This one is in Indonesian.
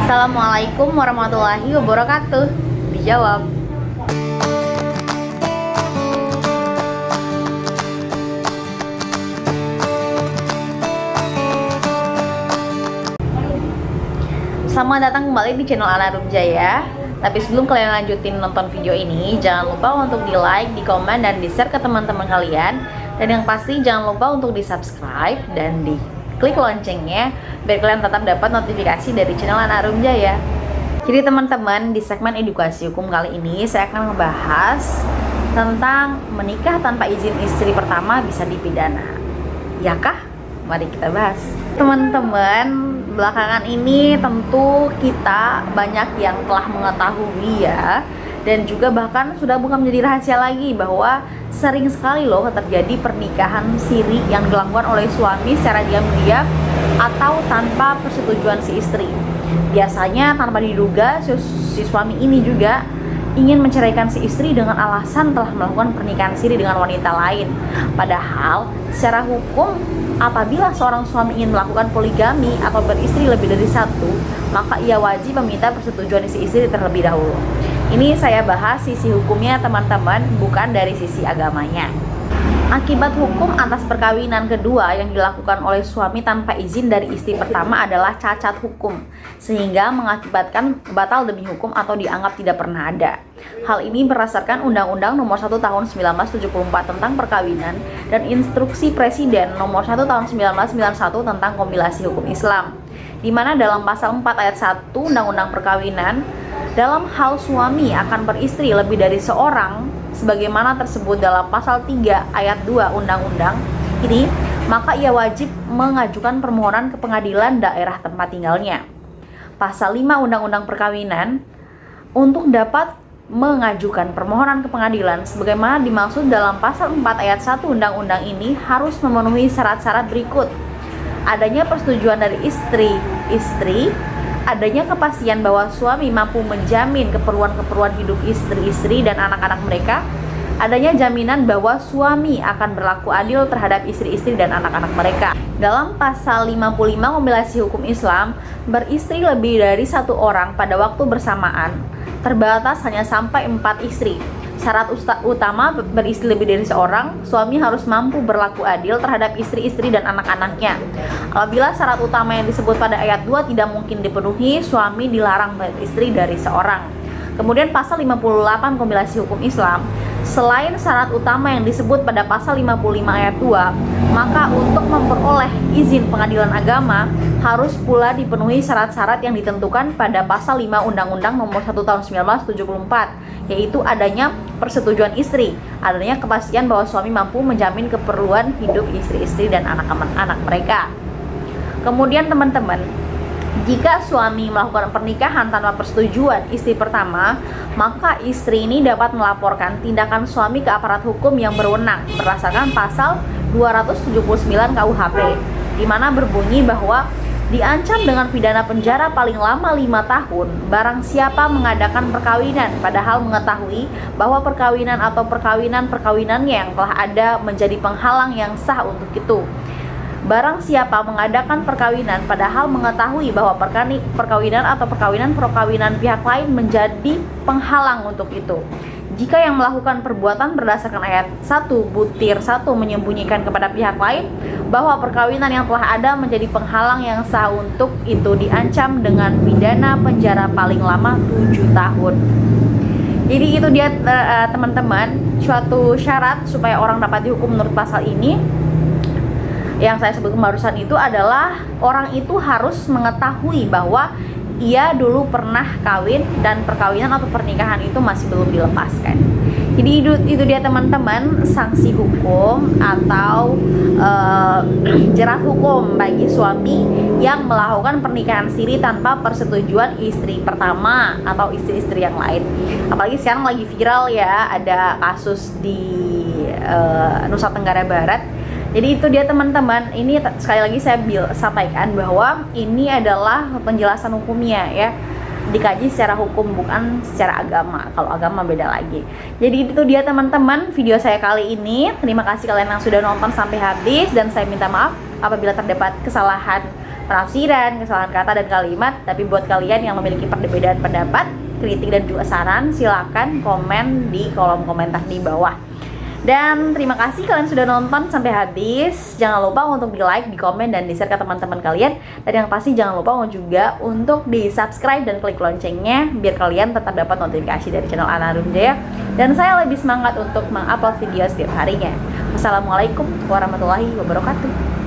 Assalamualaikum warahmatullahi wabarakatuh. Dijawab. Selamat datang kembali di channel Ana Rumjaya. Tapi sebelum kalian lanjutin nonton video ini, jangan lupa untuk di like, di komen, dan di share ke teman-teman kalian. Dan yang pasti jangan lupa untuk di subscribe dan di klik loncengnya biar kalian tetap dapat notifikasi dari channel Ana Rumjaya. Jadi teman-teman, di segmen edukasi hukum kali ini saya akan membahas tentang menikah tanpa izin istri pertama bisa dipidana. Yakah? Mari kita bahas. Teman-teman, belakangan ini tentu kita banyak yang telah mengetahui ya, dan juga bahkan sudah bukan menjadi rahasia lagi bahwa sering sekali loh terjadi pernikahan siri yang dilakukan oleh suami secara diam-diam atau tanpa persetujuan si istri. Biasanya tanpa diduga si suami ini juga ingin menceraikan si istri dengan alasan telah melakukan pernikahan siri dengan wanita lain. Padahal secara hukum, apabila seorang suami ingin melakukan poligami atau beristri lebih dari satu, maka ia wajib meminta persetujuan si istri terlebih dahulu. Ini saya bahas sisi hukumnya teman-teman, bukan dari sisi agamanya. Akibat hukum atas perkawinan kedua yang dilakukan oleh suami tanpa izin dari istri pertama adalah cacat hukum, sehingga mengakibatkan batal demi hukum atau dianggap tidak pernah ada. Hal ini berdasarkan Undang-Undang Nomor 1 Tahun 1974 tentang Perkawinan dan Instruksi Presiden Nomor 1 Tahun 1991 tentang Kompilasi Hukum Islam, di mana dalam pasal 4 ayat 1 Undang-Undang Perkawinan, dalam hal suami akan beristri lebih dari seorang sebagaimana tersebut dalam pasal 3 ayat 2 undang-undang ini, maka ia wajib mengajukan permohonan ke pengadilan daerah tempat tinggalnya. Pasal 5 Undang-Undang Perkawinan, untuk dapat mengajukan permohonan ke pengadilan sebagaimana dimaksud dalam pasal 4 ayat 1 undang-undang ini harus memenuhi syarat-syarat berikut: adanya persetujuan dari istri, adanya kepastian bahwa suami mampu menjamin keperluan-keperluan hidup istri-istri dan anak-anak mereka, adanya jaminan bahwa suami akan berlaku adil terhadap istri-istri dan anak-anak mereka. Dalam pasal 55 Kompilasi Hukum Islam, beristri lebih dari satu orang pada waktu bersamaan terbatas hanya sampai 4 istri. Syarat utama beristri lebih dari seorang, suami harus mampu berlaku adil terhadap istri-istri dan anak-anaknya. Apabila syarat utama yang disebut pada ayat 2 tidak mungkin dipenuhi, suami dilarang beristri dari seorang. Kemudian pasal 58 Kompilasi Hukum Islam, selain syarat utama yang disebut pada pasal 55 ayat 2, maka untuk memperoleh izin pengadilan agama harus pula dipenuhi syarat-syarat yang ditentukan pada pasal 5 Undang-Undang Nomor 1 Tahun 1974, yaitu adanya persetujuan istri, adanya kepastian bahwa suami mampu menjamin keperluan hidup istri-istri dan anak-anak mereka. Kemudian teman-teman, jika suami melakukan pernikahan tanpa persetujuan istri pertama, maka istri ini dapat melaporkan tindakan suami ke aparat hukum yang berwenang berdasarkan pasal 279 KUHP, di mana berbunyi bahwa diancam dengan pidana penjara paling lama 5 tahun barang siapa mengadakan perkawinan padahal mengetahui bahwa perkawinan atau perkawinannya yang telah ada menjadi penghalang yang sah untuk itu. Barang siapa mengadakan perkawinan padahal mengetahui bahwa perkawinan atau perkawinan pihak lain menjadi penghalang untuk itu. Jika yang melakukan perbuatan berdasarkan ayat 1 butir 1 menyembunyikan kepada pihak lain bahwa perkawinan yang telah ada menjadi penghalang yang sah untuk itu, diancam dengan pidana penjara paling lama 7 tahun. Jadi itu dia teman-teman, suatu syarat supaya orang dapat dihukum menurut pasal ini. Yang saya sebutkan barusan itu adalah orang itu harus mengetahui bahwa ia dulu pernah kawin dan perkawinan atau pernikahan itu masih belum dilepaskan. Jadi itu dia teman-teman, sanksi hukum atau jerat hukum bagi suami yang melakukan pernikahan siri tanpa persetujuan istri pertama atau istri-istri yang lain. Apalagi sekarang lagi viral ya, ada kasus di Nusa Tenggara Barat. Jadi itu dia teman-teman, ini sekali lagi saya sampaikan bahwa ini adalah penjelasan hukumnya ya, dikaji secara hukum bukan secara agama. Kalau agama beda lagi. Jadi itu dia teman-teman video saya kali ini. Terima kasih kalian yang sudah nonton sampai habis, dan saya minta maaf apabila terdapat kesalahan penafsiran, kesalahan kata dan kalimat. Tapi buat kalian yang memiliki perbedaan pendapat, kritik dan juga saran, silakan komen di kolom komentar di bawah. Dan terima kasih kalian sudah nonton sampai habis. Jangan lupa untuk di like, di komen, dan di share ke teman-teman kalian. Dan yang pasti jangan lupa juga untuk di subscribe dan klik loncengnya, biar kalian tetap dapat notifikasi dari channel Ana Rumjaya. Dan saya lebih semangat untuk mengupload video setiap harinya. Wassalamualaikum warahmatullahi wabarakatuh.